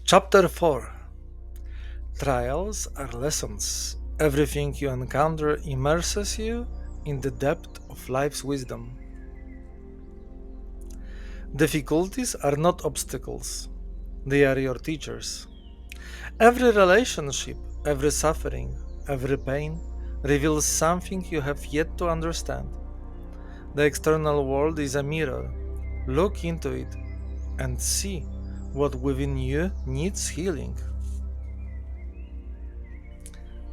Chapter 4. Trials are lessons. Everything you encounter immerses you in the depth of life's wisdom. Difficulties are not obstacles, they are your teachers. Every relationship, every suffering, every pain reveals something you have yet to understand. The external world is a mirror. Look into it and see what within you needs healing.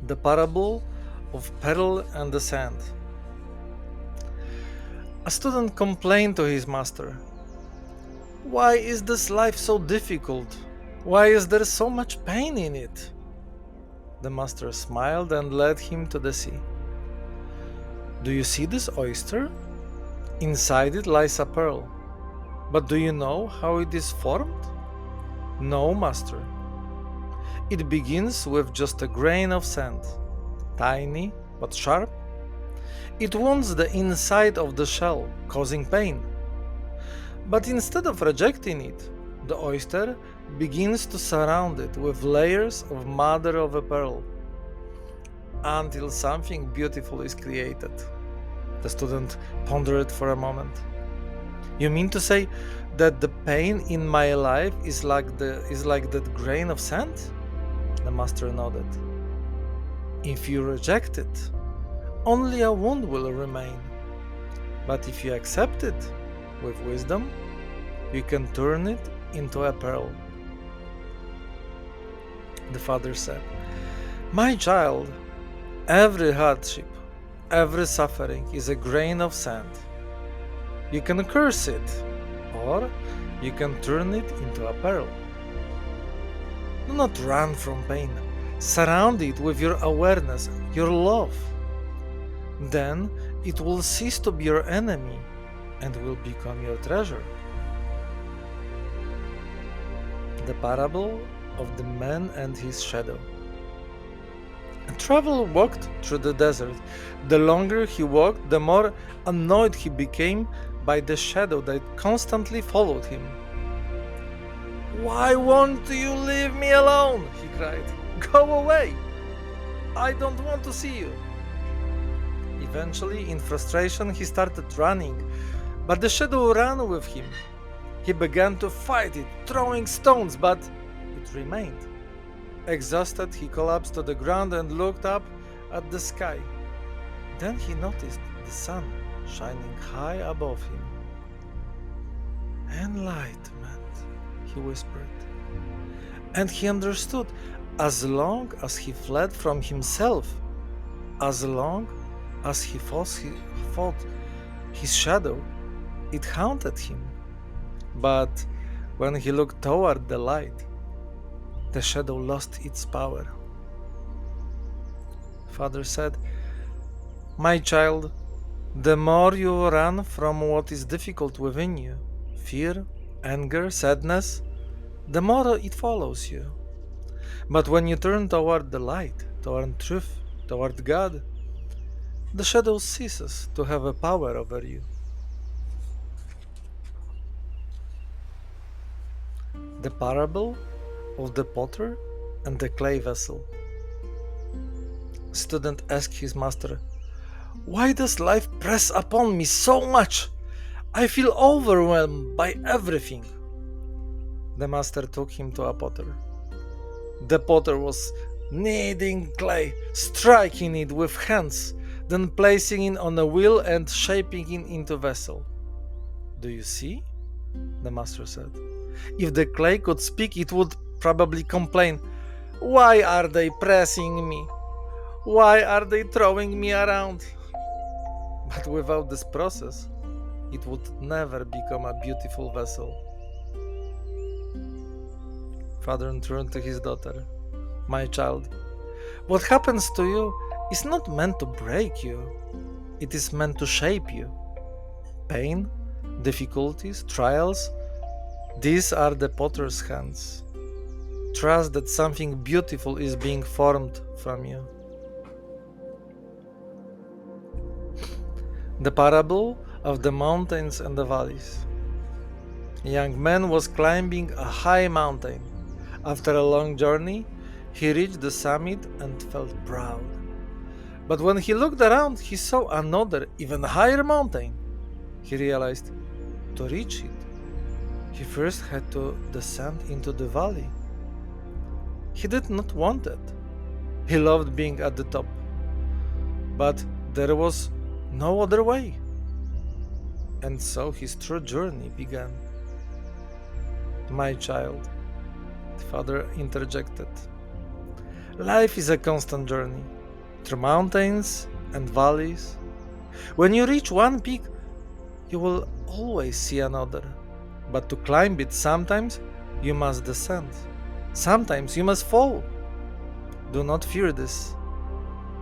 The parable of pearl and the sand. A student complained to his master, "Why is this life so difficult? Why is there so much pain in it?" The master smiled and led him to the sea. "Do you see this oyster? Inside it lies a pearl. But do you know how it is formed?" "No, master." "It begins with just a grain of sand, tiny but sharp. It wounds the inside of the shell, causing pain. But instead of rejecting it, the oyster begins to surround it with layers of mother of pearl until something beautiful is created." The student pondered for a moment. "You mean to say that the pain in my life is like that grain of sand?" The master nodded. "If you reject it, only a wound will remain. But if you accept it with wisdom, you can turn it into a pearl." The father said, "My child, every hardship, every suffering is a grain of sand. You can curse it, or you can turn it into a pearl. Do not run from pain. Surround it with your awareness, your love. Then it will cease to be your enemy and will become your treasure." The parable of the man and his shadow. A traveler walked through the desert. The longer he walked, the more annoyed he became by the shadow that constantly followed him. "Why won't you leave me alone?" he cried. "Go away! I don't want to see you." Eventually, in frustration, he started running, but the shadow ran with him. He began to fight it, throwing stones, but it remained. Exhausted, he collapsed to the ground and looked up at the sky. Then he noticed the sun shining high above him. "Enlightenment," he whispered. And he understood, as long as he fled from himself, as long as he fought his shadow, it haunted him. But when he looked toward the light, the shadow lost its power. Father said, "My child, the more you run from what is difficult within you, fear, anger, sadness, the more it follows you. But when you turn toward the light, toward truth, toward God, the shadow ceases to have a power over you." The parable of the potter and the clay vessel. Student asked his master, "Why does life press upon me so much? I feel overwhelmed by everything." The master took him to a potter. The potter was kneading clay, striking it with hands, then placing it on a wheel and shaping it into a vessel. "Do you see?" the master said. "If the clay could speak, it would probably complain, 'Why are they pressing me? Why are they throwing me around?' But without this process, it would never become a beautiful vessel." Father turned to his daughter. "My child, what happens to you is not meant to break you. It is meant to shape you. Pain, difficulties, trials, these are the potter's hands. Trust that something beautiful is being formed from you." The parable of the mountains and the valleys. A young man was climbing a high mountain. After a long journey, he reached the summit and felt proud. But when he looked around, he saw another, even higher mountain. He realized to reach it, he first had to descend into the valley. He did not want it. He loved being at the top. But there was no other way. And so his true journey began. My child, the father interjected. Life is a constant journey through mountains and valleys. When you reach one peak, you will always see another. But to climb it, sometimes you must descend. Sometimes you must fall. Do not fear this,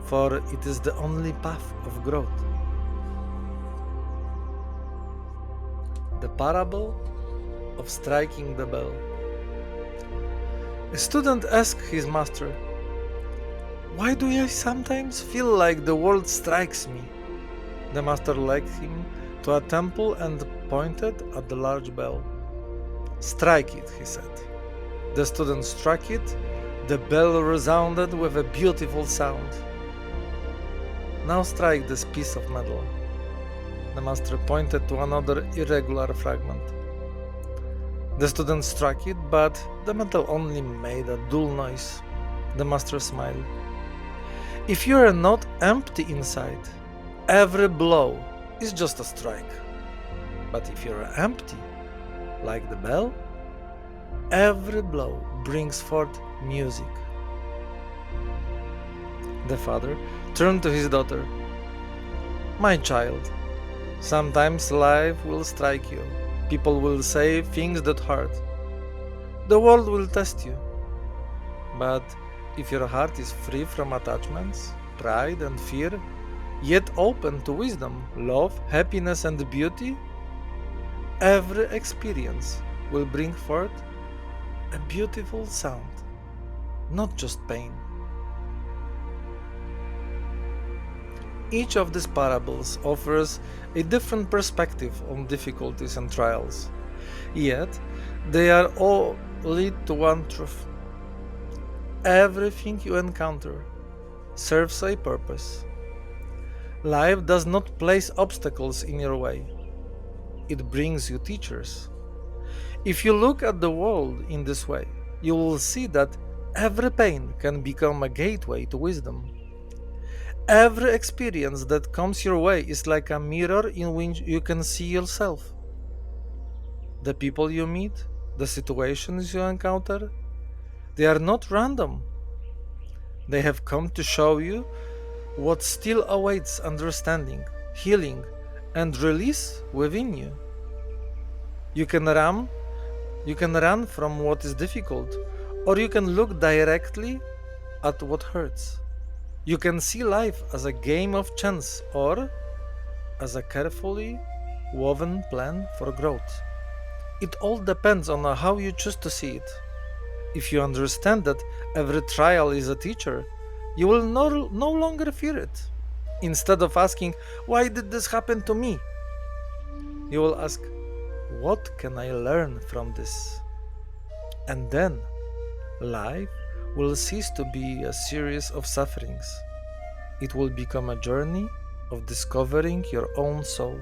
for it is the only path of growth. The parable of striking the bell. A student asked his master, "Why do I sometimes feel like the world strikes me?" The master led him to a temple and pointed at the large bell. "Strike it," he said. The student struck it. The bell resounded with a beautiful sound. "Now strike this piece of metal." The master pointed to another irregular fragment. The student struck it, but the metal only made a dull noise. The master smiled. "If you are not empty inside, every blow is just a strike. But if you are empty, like the bell, every blow brings forth music." The father turned to his daughter. "My child, sometimes life will strike you. People will say things that hurt. The world will test you. But if your heart is free from attachments, pride, and fear, yet open to wisdom, love, happiness, and beauty, every experience will bring forth a beautiful sound, not just pain." Each of these parables offers a different perspective on difficulties and trials, yet they are all lead to one truth. Everything you encounter serves a purpose. Life does not place obstacles in your way. It brings you teachers. If you look at the world in this way, you will see that every pain can become a gateway to wisdom. Every experience that comes your way is like a mirror in which you can see yourself. The people you meet, the situations you encounter, they are not random. They have come to show you what still awaits understanding, healing, and release within you. You can run from what is difficult, or you can look directly at what hurts. You can see life as a game of chance or as a carefully woven plan for growth. It all depends on how you choose to see it. If you understand that every trial is a teacher, you will no longer fear it. Instead of asking, "Why did this happen to me?" you will ask, "What can I learn from this?" And then life will cease to be a series of sufferings. It will become a journey of discovering your own soul.